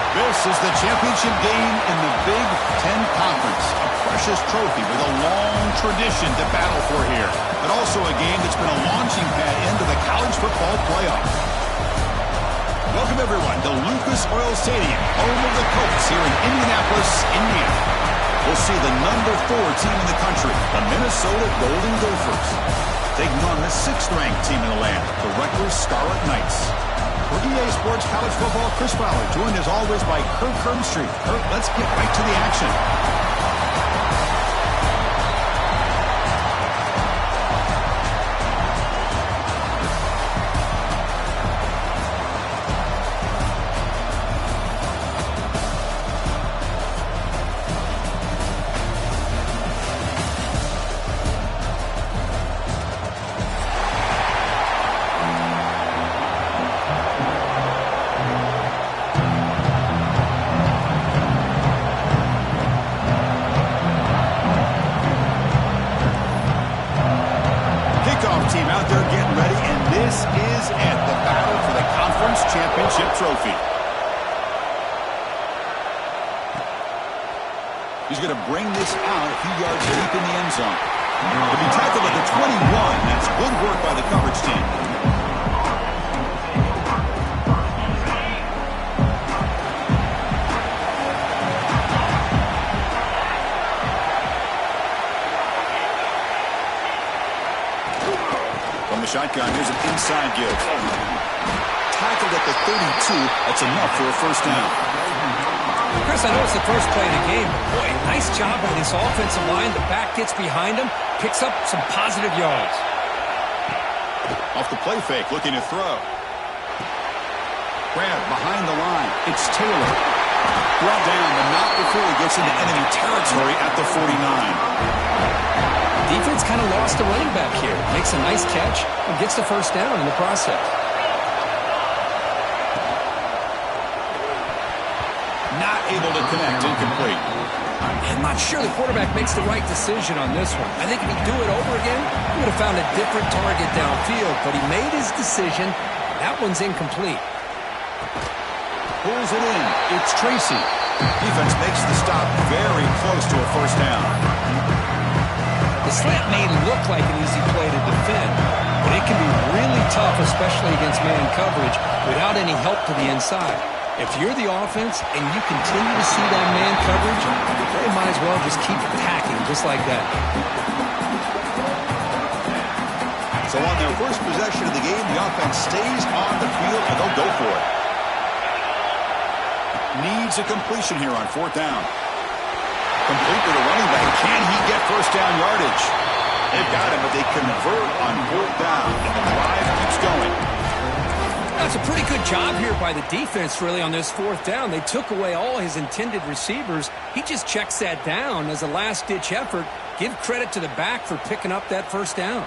This is the championship game in the Big Ten Conference. A precious trophy with a long tradition to battle for here. But also a game that's been a launching pad into the college football playoff. Welcome, everyone, to Lucas Oil Stadium, home of the Colts here in Indianapolis, Indiana. We'll see the number 4 team in the country, the Minnesota Golden Gophers, taking on the 6th-ranked team in the land, the Rutgers Scarlet Knights. For EA Sports College Football, Chris Fowler, joined as always by Kirk Herbstreit. Kirk, let's get right to the action. Team out there getting ready, and this is it, the battle for the conference championship trophy. He's going to bring this out a few yards deep in the end zone. If he tackled at the 21, that's good work by the coverage team. Shotgun, here's an inside give. Tackled at the 32. That's enough for a first down. Chris, I know it's the first play of the game, but boy, nice job by this offensive line. The back gets behind him, picks up some positive yards. Off the play fake, looking to throw. Grab behind the line. It's Taylor. Brought down, but not before he gets into enemy territory at the 49. Defense kind of lost a running back here. Makes a nice catch and gets the first down in the process. Not able to connect, incomplete. I'm not sure the quarterback makes the right decision on this one. I think if he'd do it over again, he would have found a different target downfield, but he made his decision. That one's incomplete. Pulls it in. It's Tracy. Defense makes the stop very close to a first down. The slant may look like an easy play to defend, but it can be really tough, especially against man coverage, without any help to the inside. If you're the offense and you continue to see that man coverage, you might as well just keep attacking just like that. So on their first possession of the game, the offense stays on the field and they'll go for it. Needs a completion here on 4th down. Complete with a running back. Can he get first down yardage? They've got him, but they convert on 4th down, and the drive keeps going. That's a pretty good job here by the defense, really, on this 4th down. They took away all his intended receivers. He just checks that down as a last-ditch effort. Give credit to the back for picking up that first down.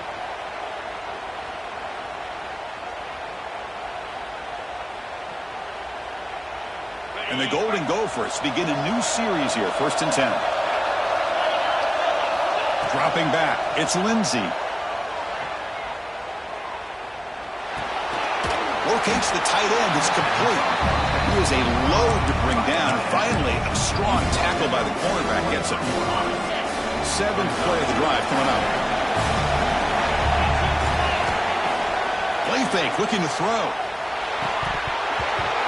And the Golden Gophers begin a new series here, 1st and 10. Dropping back, it's Lindsey. Locates the tight end, it's complete. He is a load to bring down. Finally, a strong tackle by the cornerback gets him. 7th play of the drive coming up. Play fake, looking to throw.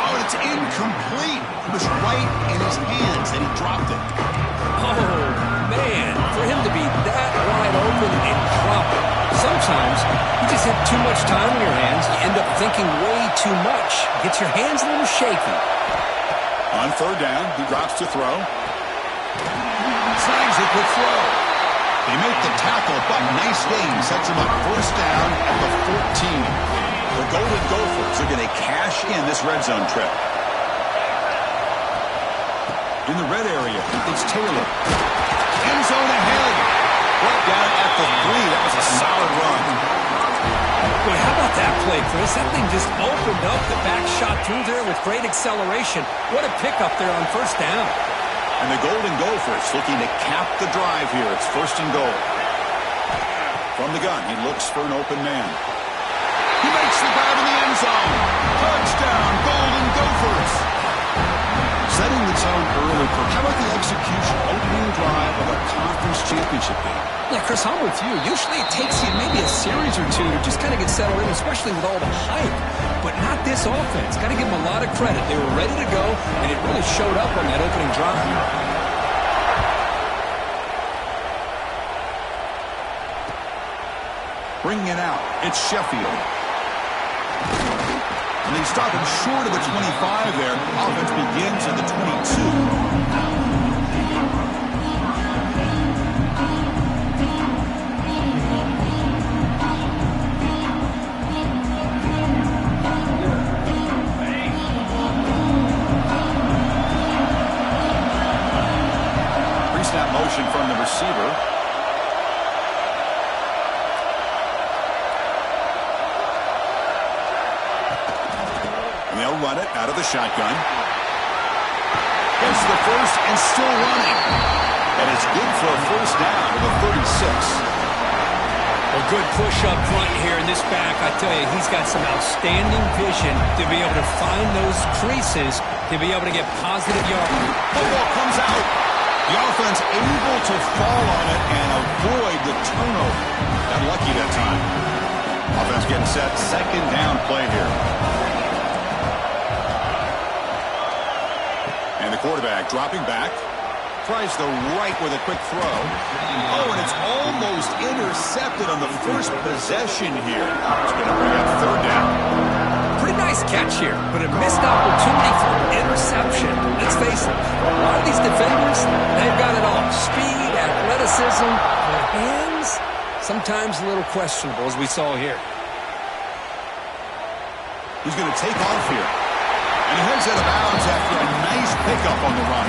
Oh, it's incomplete. It was right in his hands, and he dropped it. Oh, man, for him to be that wide open and drop it. Sometimes you just have too much time in your hands. You end up thinking way too much. Gets your hands a little shaky. On 3rd down, he drops to throw. Signs it with throw. They make the tackle, but nice gain. Sets him up first down at the 14. The Golden Gophers are going to cash in this red zone trip. In the red area, it's Taylor. End zone ahead. Brought down at the 3. That was a solid run. Boy, how about that play, Chris? That thing just opened up. The back shot through there with great acceleration. What a pickup there on first down. And the Golden Gophers looking to cap the drive here. It's 1st and goal. From the gun, he looks for an open man. He makes the grab in the end zone. Touchdown, Golden Gophers. zone early. How about the execution? Opening drive of a conference championship game. Yeah, Chris, I'm with you. Usually it takes you maybe a series or two to just kind of get settled in, especially with all the hype. But not this offense. Got to give them a lot of credit. They were ready to go, and it really showed up on that opening drive. Bringing it out, it's Sheffield. And they stop him short of the 25 there. Offense begins at the 22. Pre-snap motion from the receiver. They'll run it out of the shotgun. Gets the first and still running. And it's good for a first down to the 36. A good push up front here in this back. I tell you, he's got some outstanding vision to be able to find those creases, to be able to get positive yards. Football comes out. The offense able to fall on it and avoid the turnover. Got lucky that time. Offense getting set. Second down play here. And the quarterback dropping back. Tries the right with a quick throw. Oh, and it's almost intercepted on the first possession here. It's going to bring up third down. Pretty nice catch here, but a missed opportunity for an interception. Let's face it, a lot of these defenders, they've got it all. Speed, athleticism, their hands, sometimes a little questionable, as we saw here. He's going to take off here. And he heads out of bounds after a nice pickup on the run.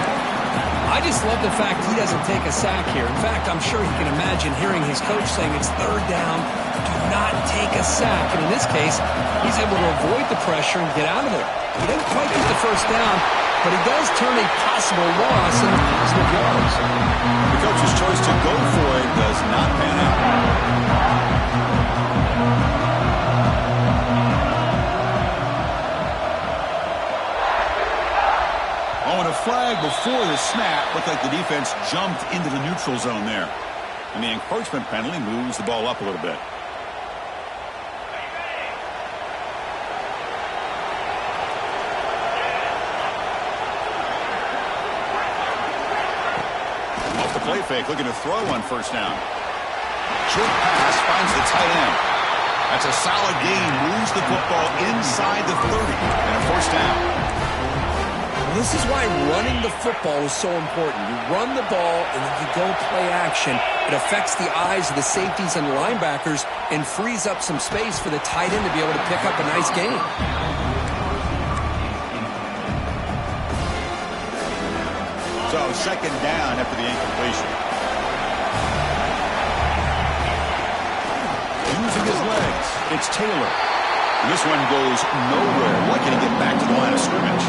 I just love the fact he doesn't take a sack here. In fact, I'm sure he can imagine hearing his coach saying it's third down, do not take a sack. And in this case, he's able to avoid the pressure and get out of there. He didn't quite get the first down, but he does turn a possible loss into positive yards. The coach's choice to go for it does not pan out. Oh, and a flag before the snap. Looked like the defense jumped into the neutral zone there. And the encroachment penalty moves the ball up a little bit. Off the play fake, looking to throw on first down. Short pass finds the tight end. That's a solid gain. Moves the football inside the 30 and a first down. This is why running the football is so important. You run the ball, and then you go play action. It affects the eyes of the safeties and linebackers and frees up some space for the tight end to be able to pick up a nice gain. So second down after the incompletion. Using his legs, it's Taylor. And this one goes nowhere. Lucky to get back to the line of scrimmage.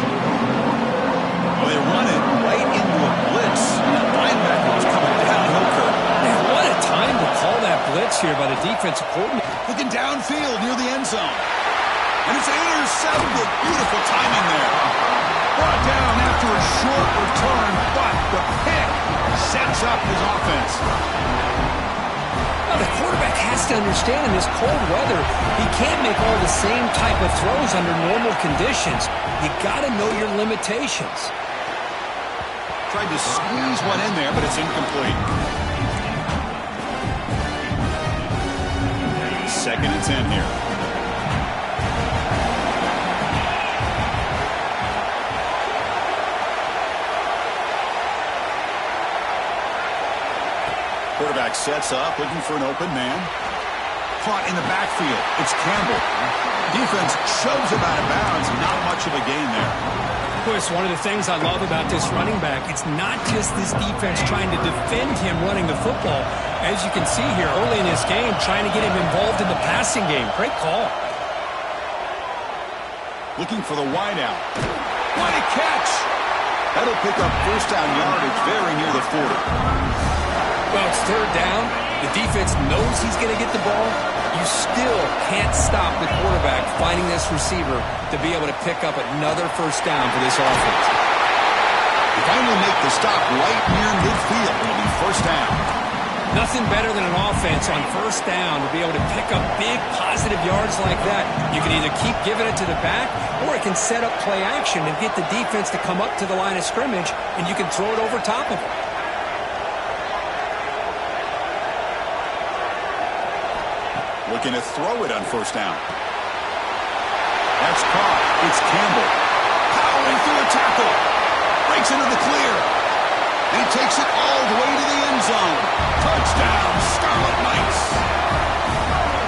Well, they run it right into a blitz. And that linebacker was coming downhill curve. Man, what a time to call that blitz here by the defensive coordinator. Looking downfield near the end zone. And it's intercepted. Beautiful timing there. Brought down after a short return, but the pick sets up his offense. Well, the quarterback has to understand in this cold weather, he can't make all the same type of throws under normal conditions. You got to know your limitations. Tried to squeeze one in there, but it's incomplete. Second and 10 here. Quarterback sets up, looking for an open man. Caught in the backfield. It's Campbell. Defense shoves him out of bounds. Not much of a gain there. Chris, one of the things I love about this running back, it's not just this defense trying to defend him running the football. As you can see here early in this game, trying to get him involved in the passing game. Great call. Looking for the wideout. What a catch! That'll pick up first down yardage very near the 40. Well, it's third down. The defense knows he's going to get the ball. You still can't stop the quarterback finding this receiver to be able to pick up another first down for this offense. They finally make the stop right near midfield. It'll be first down. Nothing better than an offense on first down to be able to pick up big positive yards like that. You can either keep giving it to the back, or it can set up play action and get the defense to come up to the line of scrimmage, and you can throw it over top of them. Looking to throw it on first down. That's caught. It's Campbell. Powering through a tackle. Breaks into the clear. And he takes it all the way to the end zone. Touchdown, Scarlet Knights.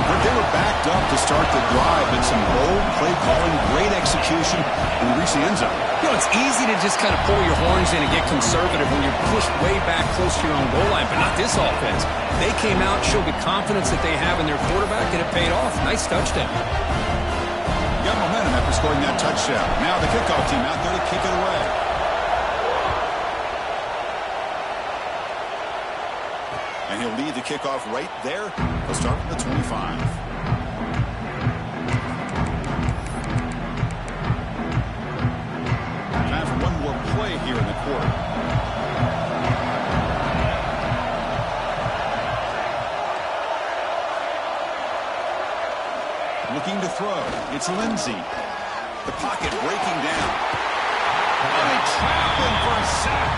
But they were backed up to start the drive, and some bold play calling, great execution, and reach the end zone. You know, it's easy to just kind of pull your horns in and get conservative when you're pushed way back close to your own goal line, but not this offense. They came out, showed the confidence that they have in their quarterback, and it paid off. Nice touchdown. Got momentum after scoring that touchdown. Now the kickoff team out there to kick it away. And he'll lead the kickoff right there. He'll start from the 25. Time for one more play here in the quarter. Looking to throw. It's Lindsey. The pocket breaking down. And they trap him for a sack.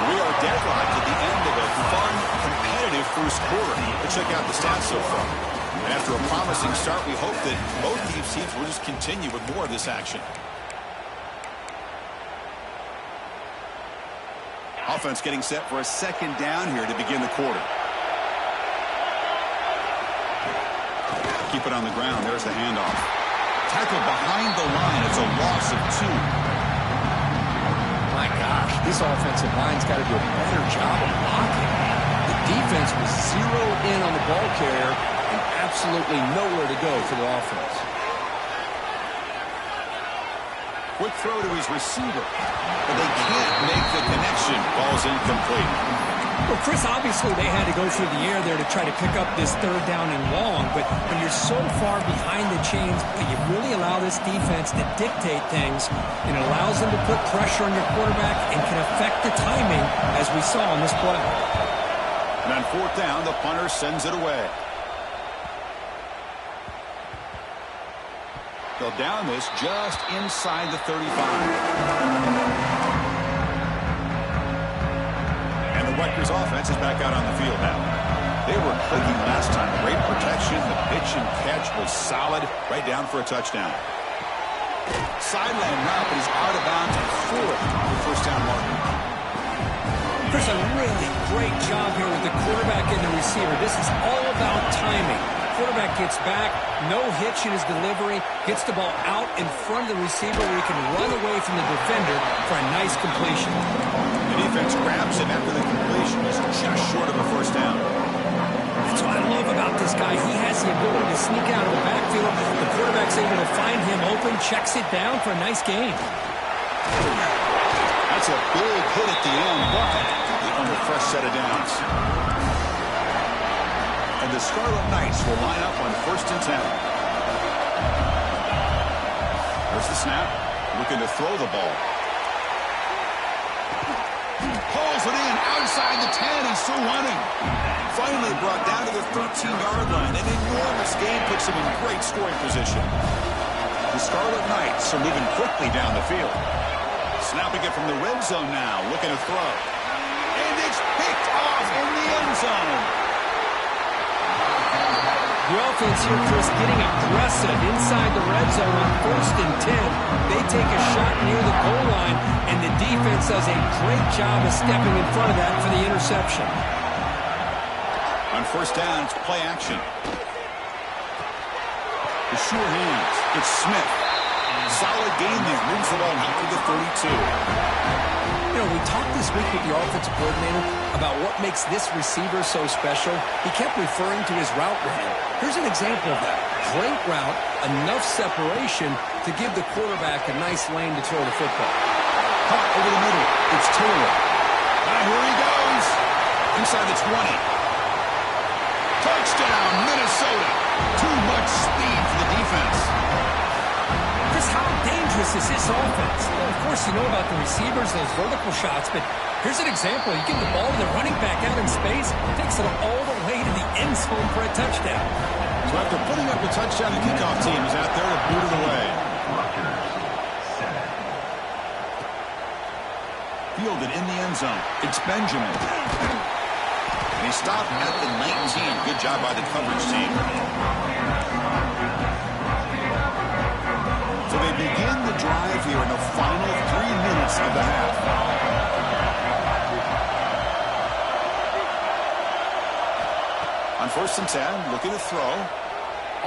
We are deadlocked at the end of a fun, competitive first quarter. But check out the stats so far. And after a promising start, we hope that both these teams will just continue with more of this action. Offense getting set for a second down here to begin the quarter. Keep it on the ground. There's the handoff. Tackle behind the line. It's a loss of 2. My gosh, this offensive line's got to do a better job of blocking. The defense was zeroed in on the ball carrier and absolutely nowhere to go for the offense. Quick throw to his receiver, but they can't make the connection. Ball's incomplete. Well, Chris, obviously they had to go through the air there to try to pick up this third down and long, but when you're so far behind the chains, you really allow this defense to dictate things, and it allows them to put pressure on your quarterback and can affect the timing, as we saw on this play. And on fourth down, the punter sends it away. They'll down this just inside the 35. And the Rutgers offense is back out on the field now. They were clicking last time. Great protection. The pitch and catch was solid. Right down for a touchdown. Sideline route, but he's out of bounds at 4 for first down marker. Chris, a really great job here with the quarterback and the receiver. This is all about timing. Quarterback gets back, no hitch in his delivery, gets the ball out in front of the receiver where he can run away from the defender for a nice completion. The defense grabs him after the completion. He's just short of a first down. That's what I love about this guy. He has the ability to sneak out of the backfield. The quarterback's able to find him open, checks it down for a nice gain. That's a big hit at the end, but they earn a fresh set of downs. And the Scarlet Knights will line up on first and 10. There's the snap. Looking to throw the ball. Pulls it in outside the 10 and still running. Finally brought down to the 13-yard line. An enormous gain puts him in great scoring position. The Scarlet Knights are moving quickly down the field. Snapping it from the red zone now. Looking to throw. And it's picked off in the end zone. The offense here, Chris, getting aggressive inside the red zone on first and 10. They take a shot near the goal line, and the defense does a great job of stepping in front of that for the interception. On first down, it's play action. The sure hands. It's Smith. Solid gain there. Moves the ball out to the 32. You know, we talked this week with the offensive coordinator about what makes this receiver so special. He kept referring to his route run. Here's an example of that. Great route, enough separation to give the quarterback a nice lane to throw the football. Caught over the middle. It's Taylor. And here he goes. Inside the 20. Touchdown, Minnesota. Too much speed for the defense. Chris, how dangerous is this offense? Well, of course, you know about the receivers, those vertical shots, but here's an example. You give the ball to the running back out in space, takes it all the way to the end zone for a touchdown. So after putting up the touchdown, the kickoff team is out there to boot it away. Fielded in the end zone. It's Benjamin. And he stopped at the 19. Good job by the coverage team. So they begin the drive here in the final 3 minutes of the half. On 1st and 10, looking to throw.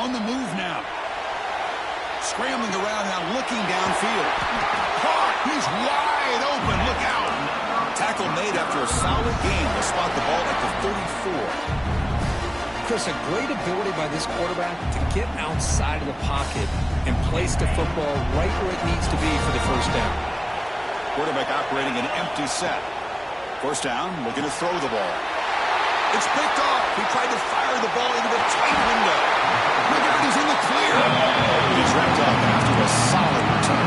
On the move now. Scrambling around now, looking downfield. Caught! He's wide open. Look out! Tackle made after a solid gain. They'll spot the ball at the 34. Chris, a great ability by this quarterback to get outside of the pocket and place the football right where it needs to be for the first down. Quarterback operating an empty set. 1st down, looking to throw the ball. It's picked off. He tried to fire the ball into the tight window. Look out, he's in the clear. He's wrapped up after a solid return.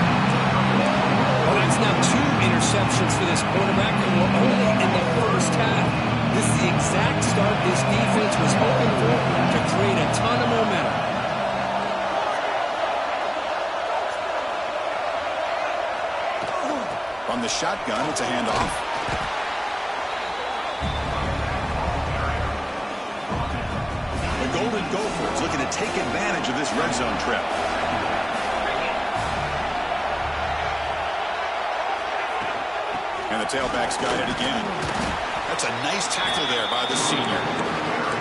Well, that's now 2 interceptions for this quarterback, and we're only in the first half. This is the exact start this defense was hoping for to create a ton of momentum. From the shotgun, it's a handoff. The Golden Gophers looking to take advantage of this red zone trip. And the tailback's got it again. That's a nice tackle there by the senior.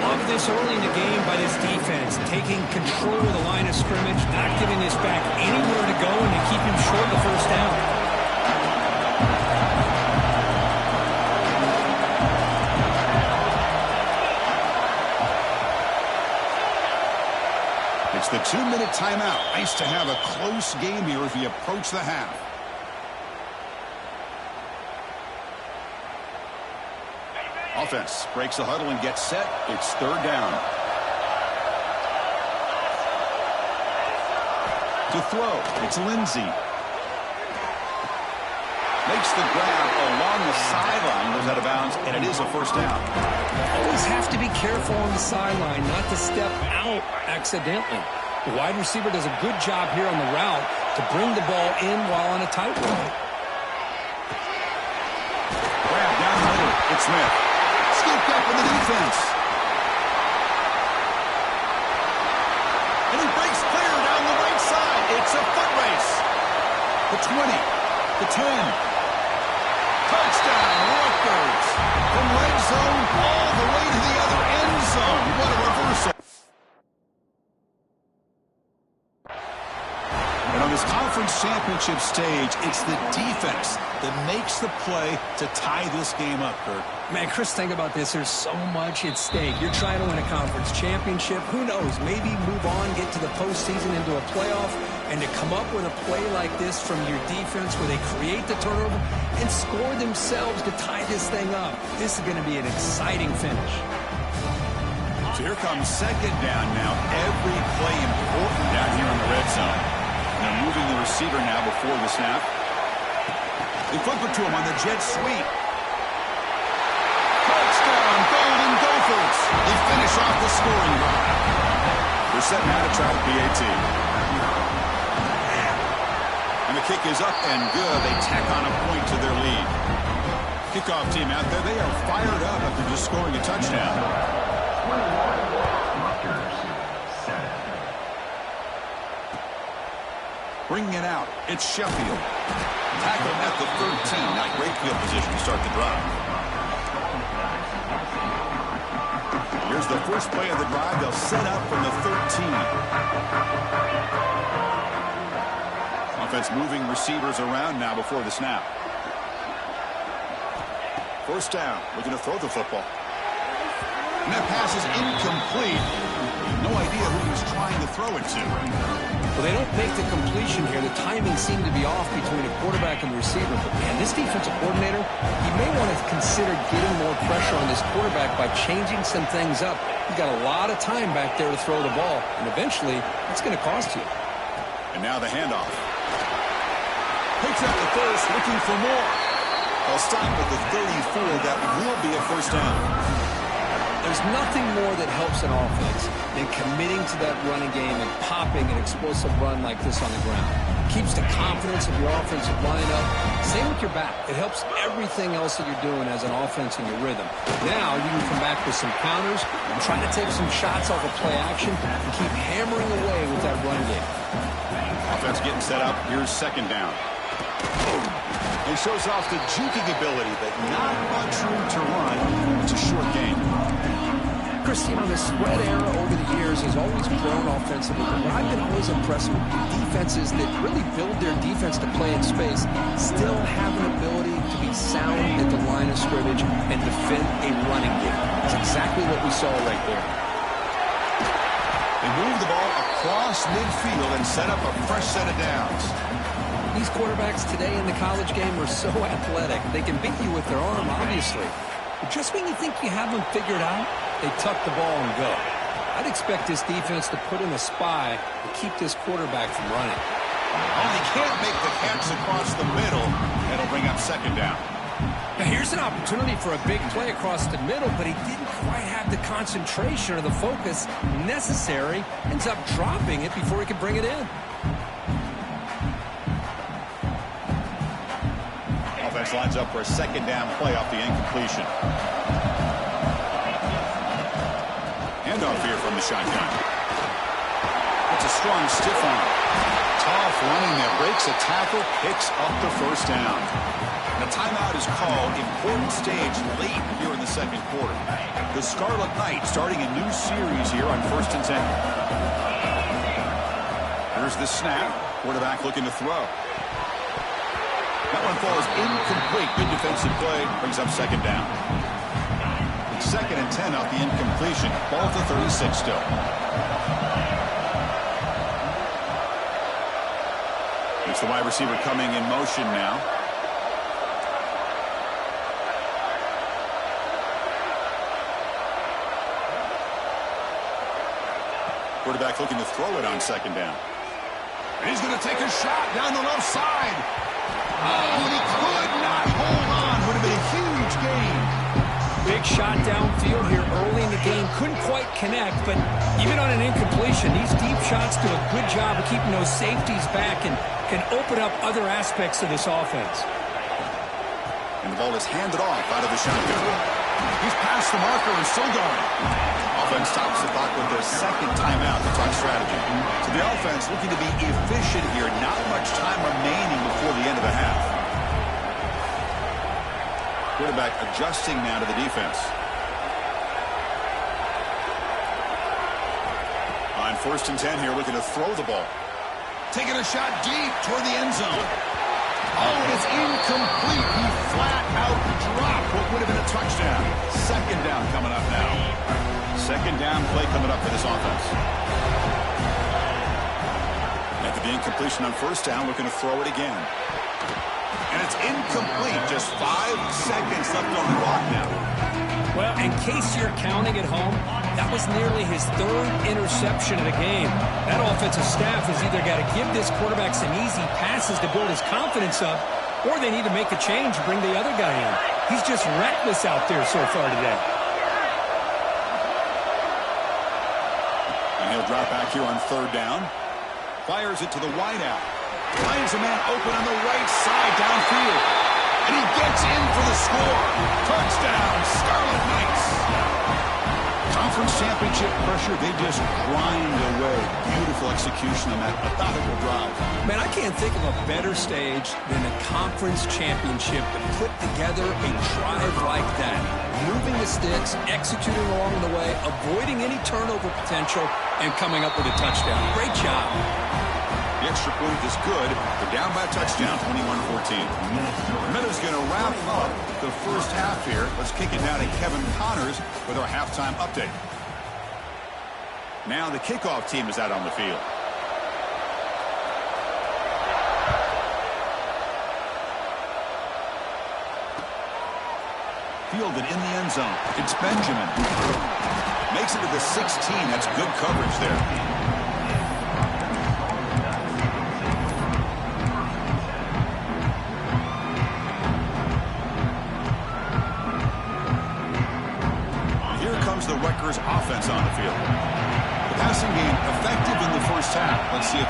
Love this early in the game by this defense, taking control of the line of scrimmage, not giving this back anywhere to go, and to keep him short of the first down. It's the 2-minute timeout. Nice to have a close game here as we approach the half. Offense breaks the huddle and gets set. It's 3rd down. To throw, it's Lindsey. Makes the grab along the sideline, goes out of bounds, and it is a 1st down. Always have to be careful on the sideline, not to step out accidentally. The wide receiver does a good job here on the route to bring the ball in while on a tightrope. Grab down the middle. It's Smith. Scooped up in the defense. And he breaks clear down the right side. It's a foot race. The 20. The 10. Touchdown, Rutgers. From red zone all the way to the other end zone. What a reversal. And on this conference championship stage, it's the defense that makes the play to tie this game up, Kurt. Man, Chris, think about this. There's so much at stake. You're trying to win a conference championship. Who knows? Maybe move on, get to the postseason, into a playoff, and to come up with a play like this from your defense where they create the turnover and score themselves to tie this thing up. This is going to be an exciting finish. So here comes 2nd down now. Every play important down here in the red zone. Now moving the receiver now before the snap. They flip it to him on the jet sweep. Touchdown, Golden Gophers. They finish off the scoring drive. They're set now to try the PAT. And the kick is up and good. They tack on a point to their lead. Kickoff team out there, they are fired up after just scoring a touchdown. Bringing it out, it's Sheffield. Tackle at the 13. Not great field position to start the drive. Here's the first play of the drive. They'll set up from the 13. Offense moving receivers around now before the snap. 1st down. Looking to throw the football. And that pass is incomplete. No idea who he was trying to throw it to. Well, they don't make the completion here. The timing seemed to be off between a quarterback and the receiver. But, man, this defensive coordinator, he may want to consider getting more pressure on this quarterback by changing some things up. He's got a lot of time back there to throw the ball, and eventually it's going to cost you. And now the handoff. Picks up the first, looking for more. They'll stop at the 34. That will be a first down. There's nothing more that helps an offense than committing to that running game and popping an explosive run like this on the ground. Keeps the confidence of your offensive lineup. Same with your back. It helps everything else that you're doing as an offense in your rhythm. Now you can come back with some counters and try to take some shots off of play action and keep hammering away with that run game. Offense getting set up. Here's second down. It shows off the juking ability, but not much room to run. It's a short game. Chris, you know, the spread era over the years has always grown offensively, but what I've been always impressed with defenses that really build their defense to play in space still have an ability to be sound at the line of scrimmage and defend a running game. That's exactly what we saw right there. They move the ball across midfield and set up a fresh set of downs. These quarterbacks today in the college game are so athletic. They can beat you with their arm, obviously. But just when you think you have them figured out, they tuck the ball and go. I'd expect this defense to put in a spy to keep this quarterback from running. Oh, they can't make the catch across the middle. That'll bring up second down. Now here's an opportunity for a big play across the middle, but he didn't quite have the concentration or the focus necessary. Ends up dropping it before he could bring it in. Offense lines up for a second down play off the incompletion. Handoff here from the shotgun. It's a strong stiff arm. Tough running there. Breaks a tackle, picks up the first down. And a timeout is called. Important stage late here in the second quarter. The Scarlet Knights starting a new series here on 1st and 10. Here's the snap. Quarterback looking to throw. That one falls incomplete. Good defensive play. Brings up second down. Second and 10 off the incompletion. Ball to 36 still. It's the wide receiver coming in motion now. Quarterback looking to throw it on second down. And he's going to take a shot down the left side. Oh, and he could not hold on. Would have been a huge gain. Big shot downfield here early in the game. Couldn't quite connect, but even on an incompletion, these deep shots do a good job of keeping those safeties back and can open up other aspects of this offense. And the ball is handed off out of the shotgun. He's past the marker and still going. Offense stops the clock with their second timeout to talk strategy. So the offense looking to be efficient here. Not much time remaining before the end of the half. Quarterback adjusting now to the defense. On 1st and 10 here, looking to throw the ball. Taking a shot deep toward the end zone. Oh, it's incomplete. He flat out dropped what would have been a touchdown. Second down coming up now. Second down play coming up for this offense. After the incompletion on 1st down, looking to throw it again. And it's incomplete. Just 5 seconds left on the clock now. Well, in case you're counting at home, that was nearly his 3rd interception of the game. That offensive staff has either got to give this quarterback some easy passes to build his confidence up, or they need to make a change and bring the other guy in. He's just reckless out there so far today. And he'll drop back here on 3rd down. Fires it to the wideout. Finds a man open on the right side downfield. And he gets in for the score. Touchdown, Scarlet Knights. Conference championship pressure, they just grind away. Beautiful execution on that methodical drive. Man, I can't think of a better stage than a conference championship to put together a drive like that. Moving the sticks, executing along the way, avoiding any turnover potential, and coming up with a touchdown. Great job. The extra point is good. They're down by a touchdown, 21-14. Miller's going to wrap up the first half here. Let's kick it now to Kevin Connors with our halftime update. Now the kickoff team is out on the field. Fielded in the end zone. It's Benjamin. Makes it to the 16. That's good coverage there.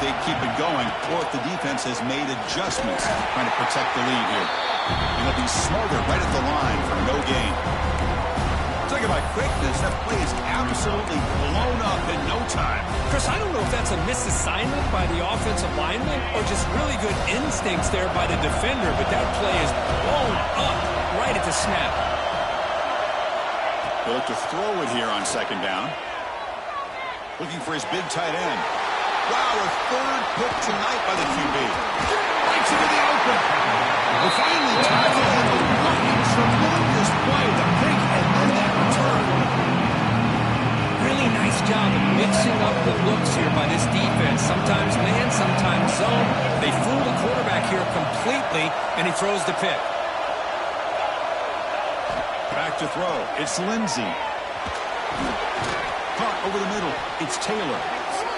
they keep it going or if the defense has made adjustments trying to protect the lead here. And they'll be smothered right at the line for no gain. Talking about quickness, that play is absolutely blown up in no time. Chris, I don't know if that's a misassignment by the offensive lineman or just really good instincts there by the defender, but that play is blown up right at the snap. They look to throw it here on second down. Looking for his big tight end. Wow, a third pick tonight by the QB. Right into the open. And finally tackled him. What a tremendous play. The pick and then that return. Really nice job of mixing up the looks here by this defense. Sometimes man, sometimes zone. They fool the quarterback here completely, and he throws the pick. Back to throw. It's Lindsey. Caught over the middle. It's Taylor.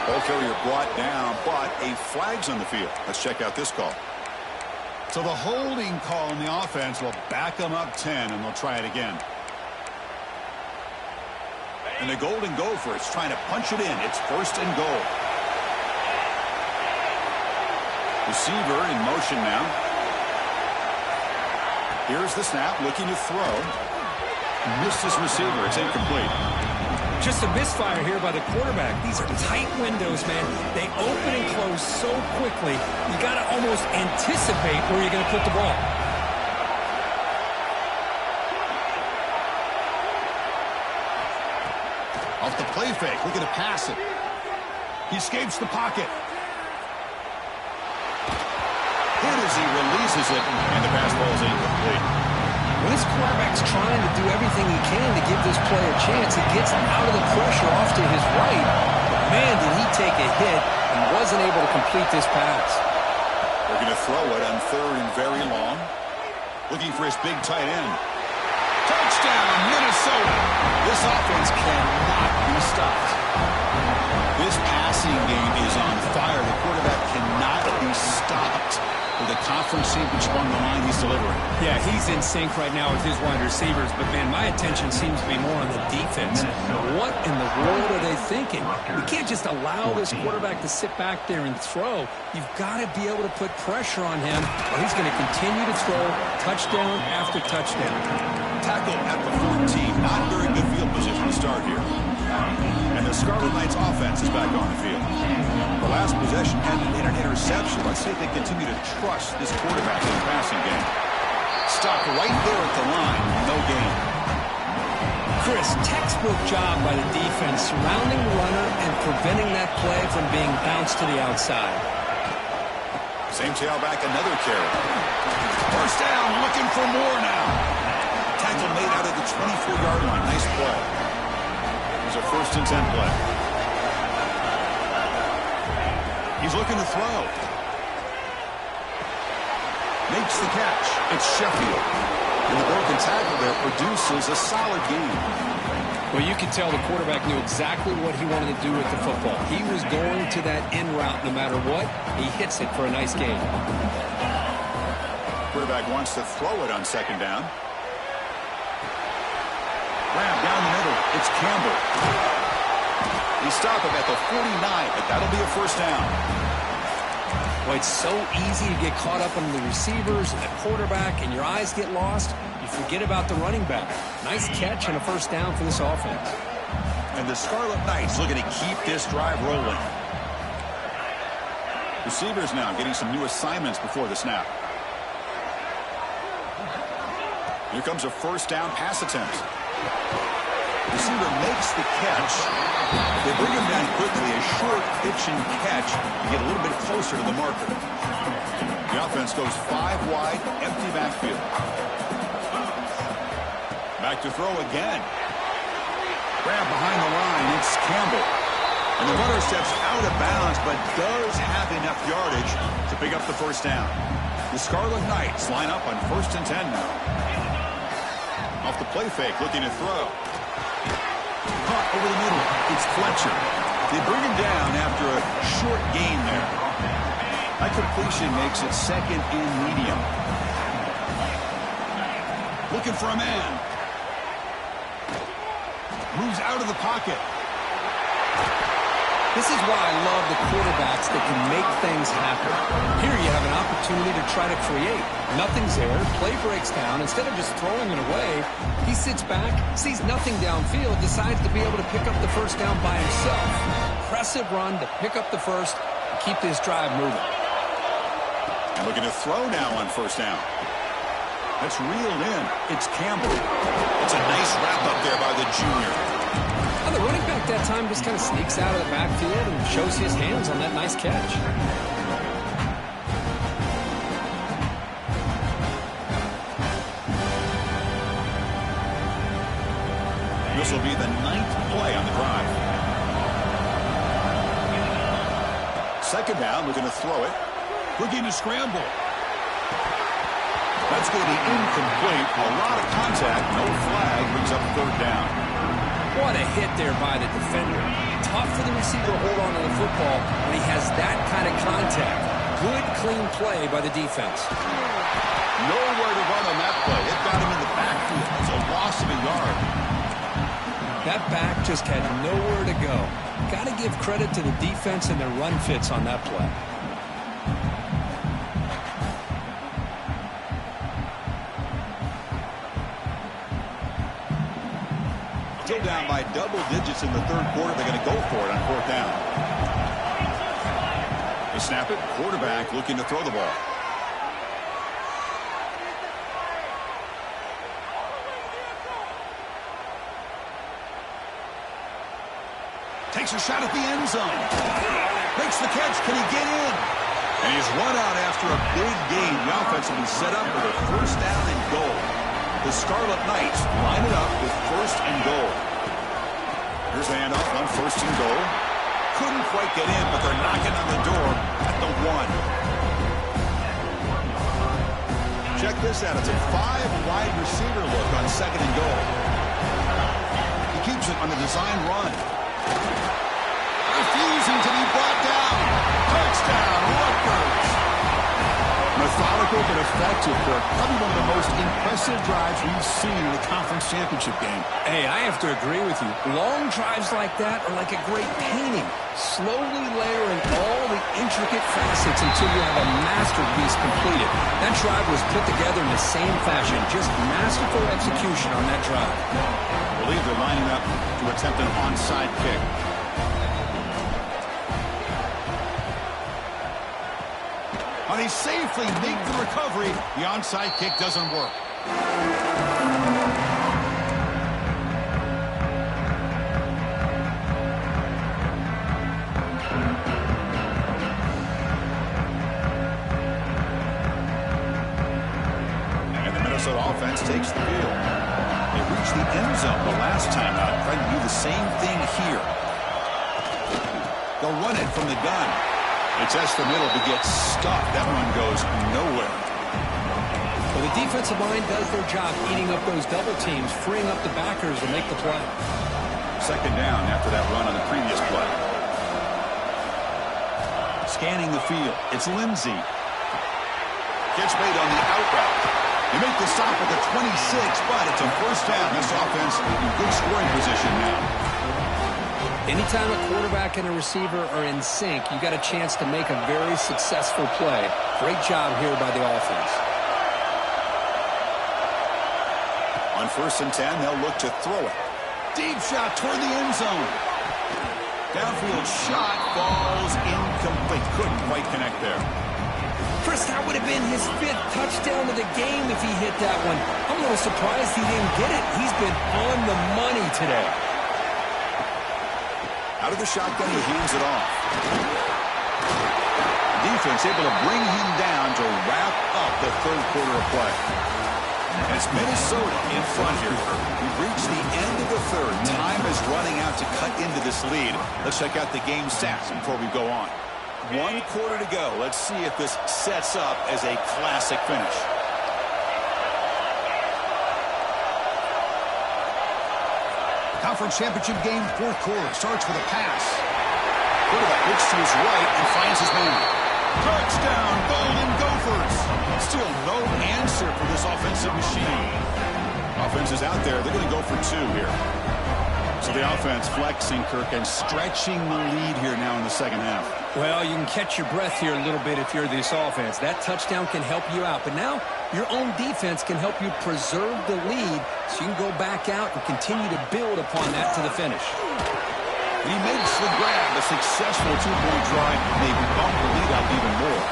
Ball carrier brought down, but a flag's on the field. Let's check out this call. So the holding call in the offense will back them up 10, and they'll try it again. And the Golden Gophers trying to punch it in. It's first and goal. Receiver in motion now. Here's the snap, looking to throw. Missed his receiver. It's incomplete. Just a misfire here by the quarterback. These are tight windows, man. They open and close so quickly. You got to almost anticipate where you're going to put the ball. Off the play fake, looking to pass it. He escapes the pocket. Hit as he releases it, and the pass ball is incomplete. When this quarterback's trying to do everything he can to give this play a chance, he gets out of the pressure off to his right. But man, did he take a hit and wasn't able to complete this pass. They're going to throw it on third and very long. Looking for his big tight end. Touchdown, Minnesota. This offense cannot be stopped. This passing game is on fire. The quarterback cannot be stopped. With a conference championship on the line, he's delivering. Yeah, he's in sync right now with his wide receivers. But, man, my attention seems to be more on the defense. What in the world are they thinking? You can't just allow this quarterback to sit back there and throw. You've got to be able to put pressure on him, or he's going to continue to throw touchdown after touchdown. Tackle at the 14. Not very good field position to start here. And the Scarlet Knights offense is back on the field. The last possession ended in an interception. Let's see if they continue to trust this quarterback in the passing game. Stopped right there at the line. No gain. Chris, textbook job by the defense surrounding the runner and preventing that play from being bounced to the outside. Same tailback, another carry. First down, looking for more now. Tackle made out of the 24-yard line. Nice play. It was a first and 10 play. He's looking to throw. Makes the catch. It's Sheffield. And the broken tackle there produces a solid gain. Well, you can tell the quarterback knew exactly what he wanted to do with the football. He was going to that in route no matter what. He hits it for a nice gain. Quarterback wants to throw it on second down. Grab down the middle. It's Campbell. He stopped him at the 49, but that'll be a first down. Well, it's so easy to get caught up on the receivers and the quarterback, and your eyes get lost. You forget about the running back. Nice catch and a first down for this offense. And the Scarlet Knights looking to keep this drive rolling. Receivers now getting some new assignments before the snap. Here comes a first down pass attempt. Receiver makes the catch. They bring him down quickly. A short pitch and catch to get a little bit closer to the marker. The offense goes 5 wide, empty backfield. Back to throw again. Grab behind the line. It's Campbell. And the runner steps out of bounds, but does have enough yardage to pick up the first down. The Scarlet Knights line up on first and 10 now. Off the play fake, looking to throw. Caught over the middle. It's Fletcher. They bring him down after a short gain there. That completion makes it second and medium. Looking for a man. Moves out of the pocket. This is why I love the quarterbacks that can make things happen. Here you have an opportunity to try to create. Nothing's there. Play breaks down. Instead of just throwing it away, he sits back, sees nothing downfield, decides to be able to pick up the first down by himself. Impressive run to pick up the first and keep this drive moving. And looking to throw now on first down. That's reeled in. It's Campbell. It's a nice wrap-up there by the junior. The running back that time just kind of sneaks out of the backfield and shows his hands on that nice catch. This will be the 9th play on the drive. Second down, we're going to throw it. Looking to scramble. That's going to be incomplete. A lot of contact. No flag. Brings up third down. What a hit there by the defender. Tough for the receiver to hold on to the football when he has that kind of contact. Good, clean play by the defense. Nowhere to run on that play. It got him in the backfield. It's a loss of a yard. That back just had nowhere to go. Got to give credit to the defense and their run fits on that play. Still down by double digits in the third quarter. They're going to go for it on fourth down. They snap it. Quarterback looking to throw the ball. Takes a shot at the end zone. Makes the catch. Can he get in? And he's run out after a big gain. The offense will be set up with a first down and goal. The Scarlet Knights line it up with first and goal. Here's the handoff on first and goal. Couldn't quite get in, but they're knocking on the door at the 1. Check this out. It's a 5-wide receiver look on second and goal. He keeps it on the design run. Refusing to be brought down. Touchdown, Rutgers. Methodical but effective, Kirk. Probably one of the most impressive drives we've seen in the conference championship game. Hey, I have to agree with you. Long drives like that are like a great painting. Slowly layering all the intricate facets until you have a masterpiece completed. That drive was put together in the same fashion. Just masterful execution on that drive. I believe they're lining up to attempt an onside kick. And they safely make the recovery. The onside kick doesn't work. And the Minnesota offense takes the field. They reached the end zone the last time out. Trying to do the same thing here. They'll run it from the gun. They test the middle to get stuck. That one goes nowhere. Well, the defensive line does their job eating up those double teams, freeing up the backers to make the play. Second down after that run on the previous play. Scanning the field. It's Lindsey. Catch made on the out route. They make the stop at the 26, but it's a first down. This offense in good scoring position now. Anytime a quarterback and a receiver are in sync, you got a chance to make a very successful play. Great job here by the offense. On first and 10, they'll look to throw it. Deep shot toward the end zone. Downfield shot falls incomplete. Couldn't quite connect there. Chris, that would have been his 5th touchdown of the game if he hit that one. I'm a little surprised he didn't get it. He's been on the money today. Out of the shotgun, he hands it off. Defense able to bring him down to wrap up the third quarter of play. And it's Minnesota in front here. We've reached the end of the third. Time is running out to cut into this lead. Let's check out the game stats before we go on. 1 quarter to go. Let's see if this sets up as a classic finish. Conference championship game, fourth quarter. Starts with a pass. Quarterback looks to his right and finds his man. Touchdown, Golden Gophers. Still no answer for this offensive machine. Offense is out there. They're going to go for 2 here. So the offense flexing, Kirk, and stretching the lead here now in the second half. Well, you can catch your breath here a little bit if you're this offense. That touchdown can help you out. But now your own defense can help you preserve the lead so you can go back out and continue to build upon that to the finish. He makes the grab, a successful two-point drive, and they bump the lead up even more.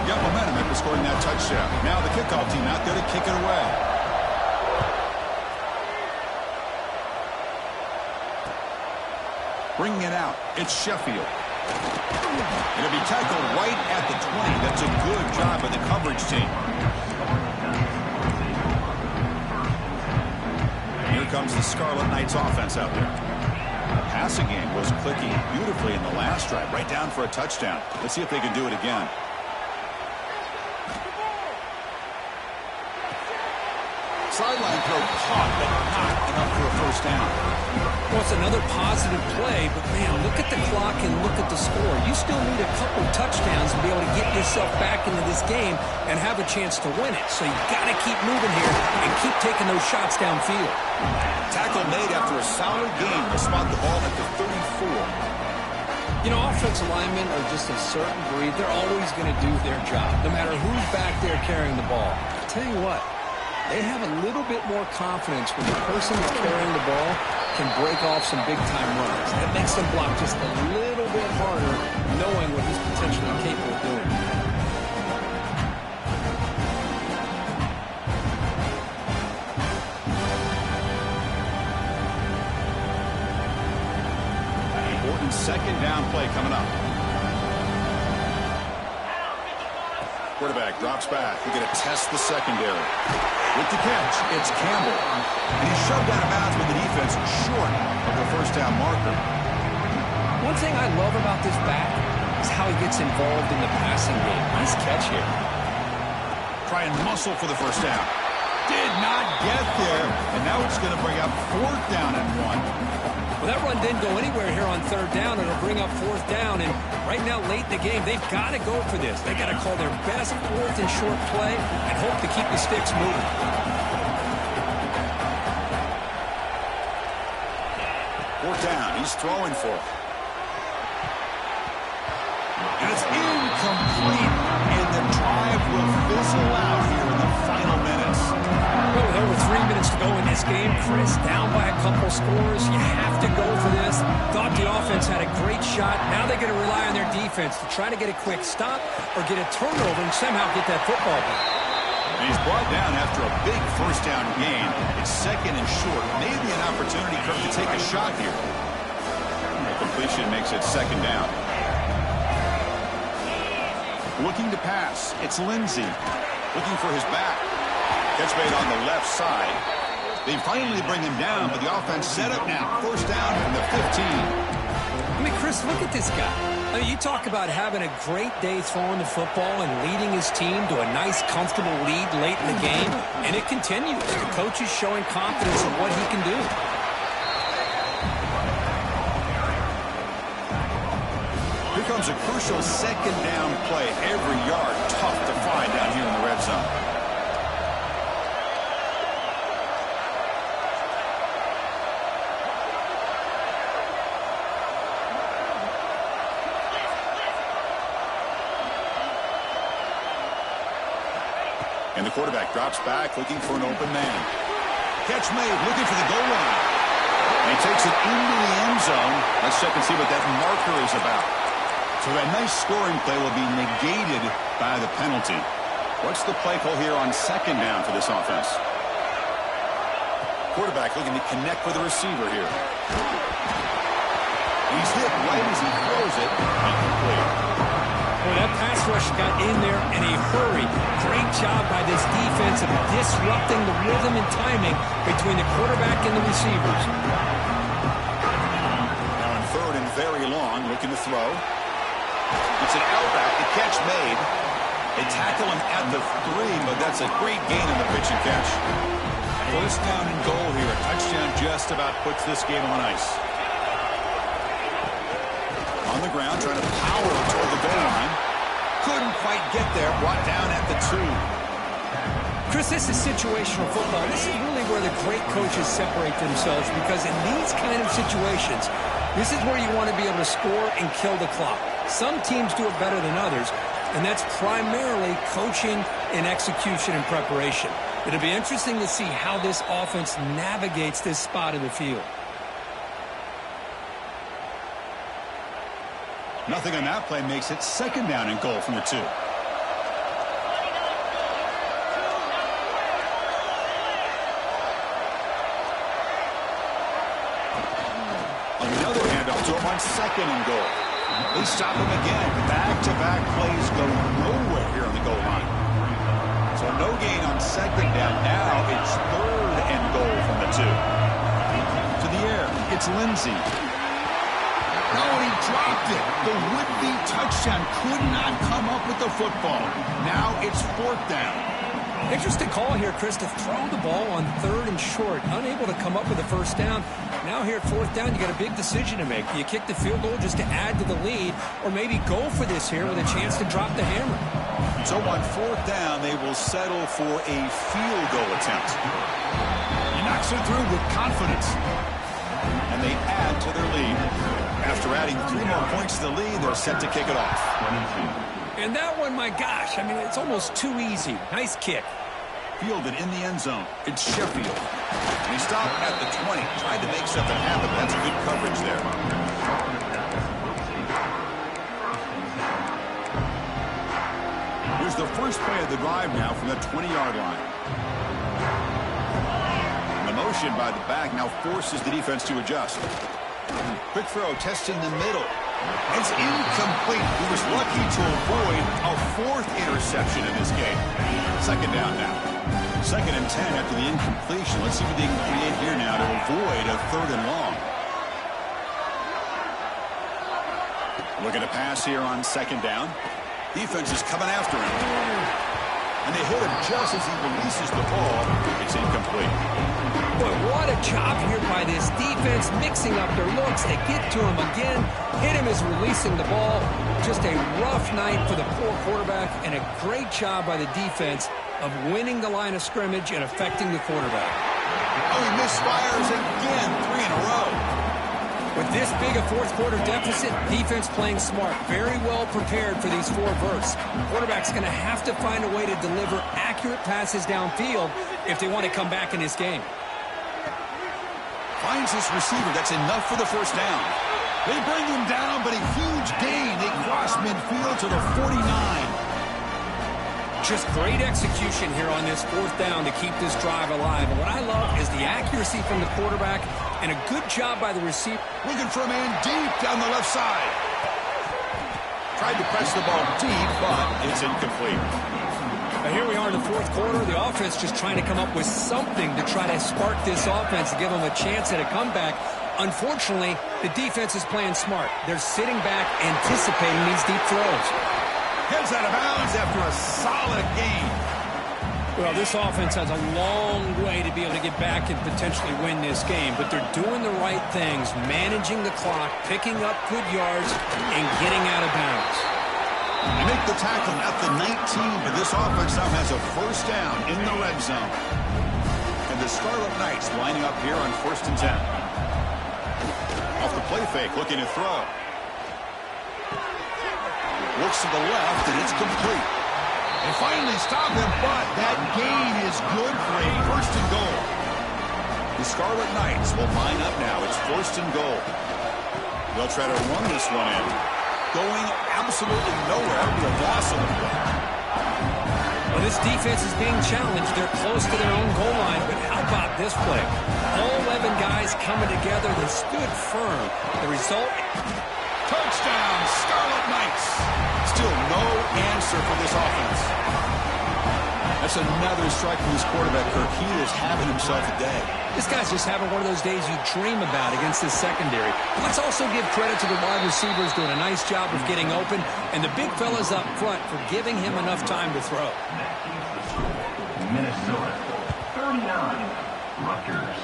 Got momentum after scoring that touchdown. Now the kickoff team out there to kick it away. Bringing it out, it's Sheffield. It'll be tackled right at the 20. That's a good job by the coverage team. Here comes the Scarlet Knights offense out there. The passing game was clicking beautifully in the last drive, right down for a touchdown. Let's see if they can do it again. Sideline throw caught, but not enough for a first down. Well, it's another positive play, but man, look at the clock and look at the score. You still need a couple touchdowns to be able to get yourself back into this game and have a chance to win it. So you got to keep moving here and keep taking those shots downfield. Tackle made after a solid game to spot the ball at the 34. You know, offensive linemen are just a certain breed. They're always going to do their job, no matter who's back there carrying the ball. I'll tell you what, they have a little bit more confidence when the person that's carrying the ball can break off some big-time runs. That makes them block just a little bit harder, knowing what he's potentially capable of doing. An important second down play coming up. Quarterback drops back. We're going to test the secondary. With the catch, it's Campbell. And he's shoved out of bounds with the defense short of the first down marker. One thing I love about this back is how he gets involved in the passing game. Nice catch here. Try and muscle for the first down. Did not get there. And now it's going to bring up fourth down and 1. Well, that run didn't go anywhere here on third down. It'll bring up fourth down. And right now, late in the game, they've got to go for this. They've got to call their best fourth and short play and hope to keep the sticks moving. Fourth down. He's throwing for it. And it's incomplete. And the drive will fizzle out here in the final minutes. Well, with over 3 minutes to go in this game, Chris, down by a couple scores. You have to go for this. Thought the offense had a great shot. Now they're going to rely on their defense to try to get a quick stop or get a turnover and somehow get that football back. And he's brought down after a big first down gain. It's second and short. Maybe an opportunity, Kirk, to take a shot here. The completion makes it second down. Looking to pass. It's Lindsey. Looking for his back. Catch made on the left side. They finally bring him down, but the offense set up now. First down from the 15. I mean, Chris, look at this guy. I mean, you talk about having a great day throwing the football and leading his team to a nice, comfortable lead late in the game, and it continues. The coach is showing confidence in what he can do. Here comes a crucial second down play. Every yard tough to find down here in the red zone. And the quarterback drops back, looking for an open man. Catch made, looking for the goal line. And he takes it into the end zone. Let's check and see what that marker is about. So that nice scoring play will be negated by the penalty. What's the play call here on second down for this offense? Quarterback looking to connect with the receiver here. He's hit right as he throws it. Incomplete. Well, that pass rush got in there in a hurry. Great job by this defense of disrupting the rhythm and timing between the quarterback and the receivers. Now on third and very long, looking to throw. It's an outback, the catch made. They tackle him at the 3, but that's a great gain in the pitch and catch. First down and goal here. A touchdown just about puts this game on ice. On the ground, trying to power toward the goal line. Couldn't quite get there. Brought down at the 2. Chris, this is situational football. This is really where the great coaches separate themselves, because in these kind of situations, this is where you want to be able to score and kill the clock. Some teams do it better than others, and that's primarily coaching and execution and preparation. It'll be interesting to see how this offense navigates this spot in the field. Nothing on that play makes it second down and goal from the 2. Another handoff to him on second and goal. They stop him again. Back-to-back plays go nowhere here on the goal line. So no gain on second down. Now it's third and goal from the 2. To the air, it's Lindsey. Oh, he dropped it. The would-be touchdown could not come up with the football. Now it's fourth down. Interesting call here, Chris, to throw the ball on third and short. Unable to come up with a first down. Now here at fourth down, you got a big decision to make. Do you kick the field goal just to add to the lead, or maybe go for this here with a chance to drop the hammer? So on fourth down, they will settle for a field goal attempt. He knocks it through with confidence. And they add to their lead. After adding 3 more points to the lead, they're set to kick it off. And that one, my gosh, I mean, it's almost too easy. Nice kick. Fielded in the end zone. It's Sheffield. And he stopped at the 20. Tried to make something happen, but that's a good coverage there. Here's the first play of the drive now from the 20-yard line. The motion by the back now forces the defense to adjust. Quick throw, testing the middle. It's incomplete. He was lucky to avoid a 4th interception in this game. Second down now. 2nd and 10 after the incompletion. Let's see what they can create here now to avoid a 3rd and long. Looking to pass here on 2nd down. Defense is coming after him. And they hit him just as he releases the ball. It's incomplete. Boy, what a job here by this defense, mixing up their looks. They get to him again. Hit him as releasing the ball. Just a rough night for the poor quarterback, and a great job by the defense of winning the line of scrimmage and affecting the quarterback. Oh, he misfires again, 3 in a row. With this big a fourth-quarter deficit, defense playing smart, very well prepared for these 4 verts. Quarterback's going to have to find a way to deliver accurate passes downfield if they want to come back in this game. Finds his receiver. That's enough for the first down. They bring him down, but a huge gain. They cross midfield to the 49. Just great execution here on this 4th down to keep this drive alive. And what I love is the accuracy from the quarterback and a good job by the receiver. Looking for a man deep down the left side. Tried to press the ball deep, but it's incomplete. Now here we are in the 4th quarter. The offense just trying to come up with something to try to spark this offense to give them a chance at a comeback. Unfortunately, the defense is playing smart. They're sitting back, anticipating these deep throws. Heads out of bounds after a solid game. Well, this offense has a long way to be able to get back and potentially win this game, but they're doing the right things, managing the clock, picking up good yards, and getting out of bounds. They make the tackle at the 19, but this offense now has a first down in the red zone. And the Scarlet Knights lining up here on 1st and 10. Off the play fake, looking to throw. Looks to the left, and it's complete. They finally stop him, but that gain is good for a 1st and goal. The Scarlet Knights will line up now. It's 1st and goal. They'll try to run this one in. Going absolutely nowhere. It'll be a loss on the play. Well, this defense is being challenged. They're close to their own goal line, but how about this play? All 11 guys coming together. They stood firm. The result... Touchdown, Scarlet Knights. Still no answer for this offense. That's another strike from this quarterback, Kirk. He is having himself a day. This guy's just having one of those days you dream about against this secondary. Let's also give credit to the wide receivers doing a nice job of getting open, and the big fellas up front for giving him enough time to throw. Minnesota, 39, Rutgers,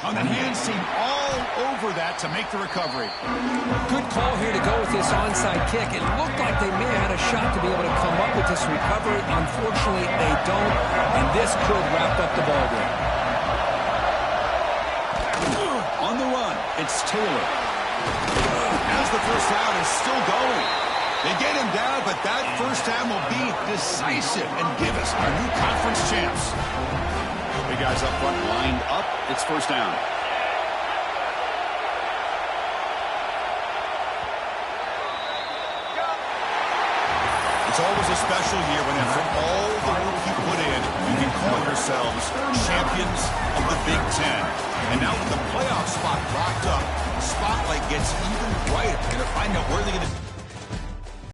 On the hands team all over that to make the recovery. Good call here to go with this onside kick. It looked like they may have had a shot to be able to come up with this recovery. Unfortunately, they don't, and this could wrap up the ball game. On the run, it's Taylor. As the first down is still going. They get him down, but that first down will be decisive and give us our new conference champs. Big guys up front lined up. It's first down. It's always a special year when after all the work you put in, you can call yourselves champions of the Big Ten. And now with the playoff spot locked up, the spotlight gets even brighter. They're going to find out where they're going to